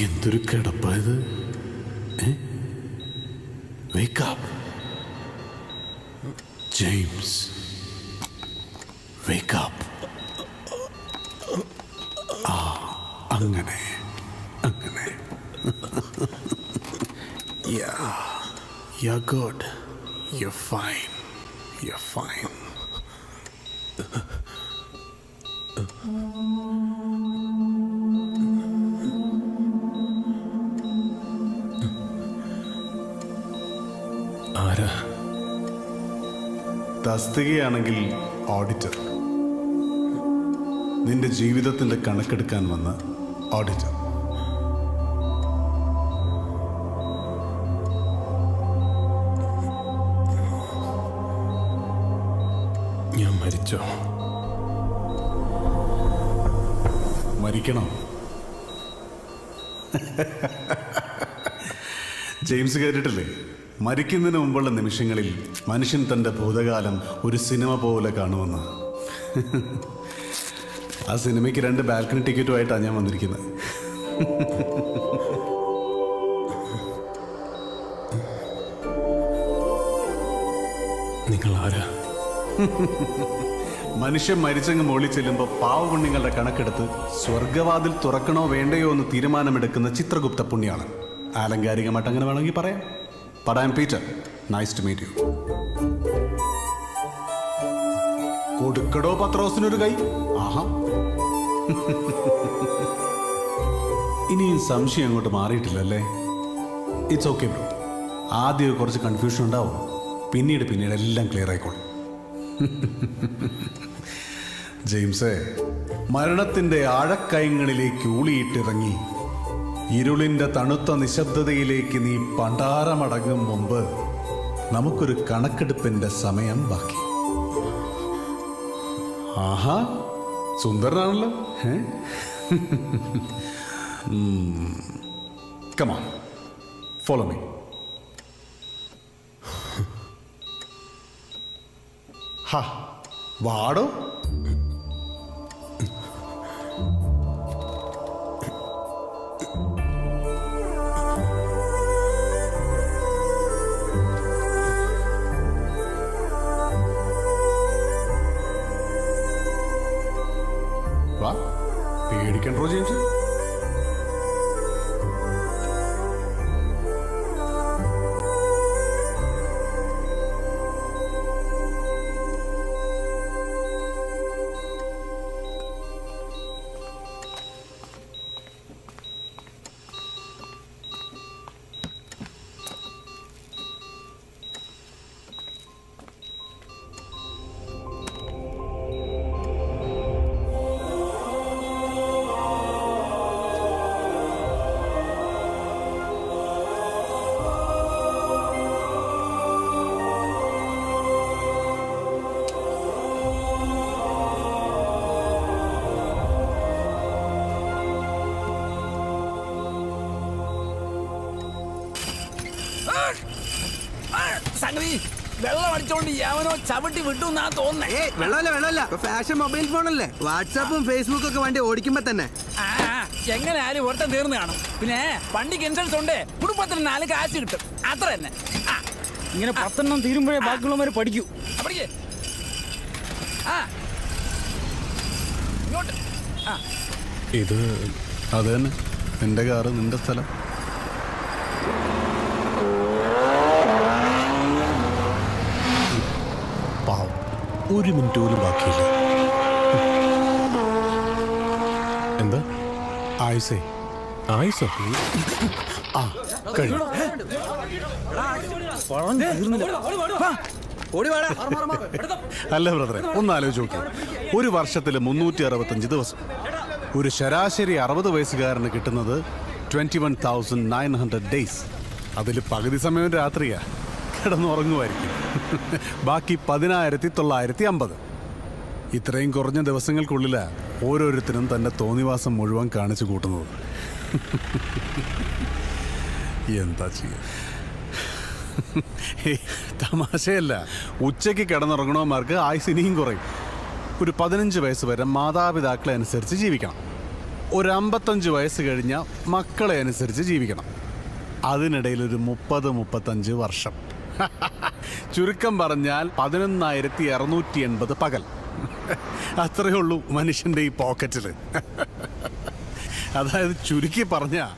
എന്തൊരു കിടപ്പായത്. Wake up. James. Wake up. അങ്ങനെ അങ്ങനെ. You're good. You're fine. You're fine. ആരാ? തസ്തികയാണെങ്കിൽ ഓഡിറ്റർ. നിന്റെ ജീവിതത്തിന്റെ കണക്കെടുക്കാൻ വന്ന ഓഡിറ്റർ. ഞാൻ മരിച്ചോ? മരിക്കണോ? ജെയിംസ് കേട്ടിട്ടില്ലേ, മരിക്കുന്നതിന് മുമ്പുള്ള നിമിഷങ്ങളിൽ മനുഷ്യൻ തൻ്റെ ഭൂതകാലം ഒരു സിനിമ പോലെ കാണുമെന്ന്. ആ സിനിമയ്ക്ക് 2 ബാൽക്കണി ടിക്കറ്റുമായിട്ടാണ് ഞാൻ വന്നിരിക്കുന്നത്. നിങ്ങൾ ആരാ? മനുഷ്യൻ മരിച്ചങ്ങ് മുകളിൽ ചെല്ലുമ്പോൾ പാവപുണ്യങ്ങളുടെ കണക്കെടുത്ത് സ്വർഗവാതിൽ തുറക്കണോ വേണ്ടയോ എന്ന് തീരുമാനമെടുക്കുന്ന ചിത്രഗുപ്ത പുണ്യാണ്. ആലങ്കാരികമായിട്ട് അങ്ങനെ വേണമെങ്കിൽ പറയാം. But I'm Peter. Nice to meet you. കൊടുക്കടോ പത്രോസിനൊരു കൈ. ആഹാ. ഇനിയും സംശയം അങ്ങോട്ട് മാറിയിട്ടില്ലല്ലേ? It's okay bro. ആദ്യം കുറച്ച് കൺഫ്യൂഷൻ ഉണ്ടാവും, പിന്നീട് എല്ലാം ക്ലിയർ ആയിക്കോളും. ജെയിംസേ, മരണത്തിന്റെ ആഴക്കയങ്ങളിലേക്ക് ഊളിയിട്ടിറങ്ങി ഇരുളിന്റെ തണുത്ത നിശബ്ദതയിലേക്ക് നീ പണ്ടാരമടങ്ങും മുമ്പ് നമുക്കൊരു കണക്കെടുപ്പിന്റെ സമയം ബാക്കി. ആഹാ, സുന്ദരനാണല്ലോ. Come on, follow me. ഹാ, വാടോ. വാ, പേടിക്കണ്ടോ ജെയിംസ്? സംഗതി വെള്ളം അടിച്ചോണ്ട് യാവനോ ചവിട്ടി വിട്ടു എന്നാ തോന്നുന്നേ. വെള്ളമല്ല, ഫാഷൻ മൊബൈൽ ഫോണല്ലേ. വാട്സാപ്പും ഫേസ്ബുക്കും ഒക്കെ വണ്ടി ഓടിക്കുമ്പോ തന്നെ എങ്ങനെ ആരും ഒട്ടം തീർന്നു കാണും. പിന്നെ വണ്ടിക്ക് ഇൻഷുറൻസ് ഉണ്ട്, കുടുംബത്തിന് 4 കാശ് കിട്ടും, അത്ര തന്നെ. ഇങ്ങനെ 10 തീരുമ്പോഴേ ബാക്കിയുള്ളവരെ പഠിക്കൂ. പഠിക്കേ. ഇങ്ങോട്ട്. ഇത് അത് തന്നെ, നിന്റെ കാറ്, നിന്റെ സ്ഥലം. പാവം, 1 മിനിറ്റ് പോലും ബാക്കിയില്ല. എന്താ ആയുസേ? ആയുസോ? ആ, കഴിഞ്ഞു. അല്ല ബ്രദറെ, ഒന്ന് ആലോചിച്ച് നോക്കൂ. ഒരു വർഷത്തിൽ 365 ദിവസം. ഒരു ശരാശരി 60 വയസ്സുകാരന് കിട്ടുന്നത് 21,900 ഡേയ്സ്. അതിൽ പകുതി സമയം രാത്രിയാ, കിടന്നുറങ്ങുമായിരിക്കും. ബാക്കി 10,950. ഇത്രയും കുറഞ്ഞ ദിവസങ്ങൾക്കുള്ളിലാണ് ഓരോരുത്തരും തൻ്റെ തോന്നിവാസം മുഴുവൻ കാണിച്ചു കൂട്ടുന്നത്. എന്താ ചെയ്യുക? തമാശയല്ല. ഉച്ചയ്ക്ക് കിടന്നുറങ്ങണവന്മാർക്ക് ആയുസ് ഇനിയും കുറയും. ഒരു 15 വയസ്സ് വരെ മാതാപിതാക്കളെ അനുസരിച്ച് ജീവിക്കണം. ഒരു 55 വയസ്സ് കഴിഞ്ഞ മക്കളെ അനുസരിച്ച് ജീവിക്കണം. അതിനിടയിൽ ഒരു 30-35 വർഷം. ചുരുക്കം പറഞ്ഞാൽ 11,280 പകൽ. അത്രയേ ഉള്ളൂ മനുഷ്യൻ്റെ ഈ പോക്കറ്റിൽ. അതായത് ചുരുക്കി പറഞ്ഞാൽ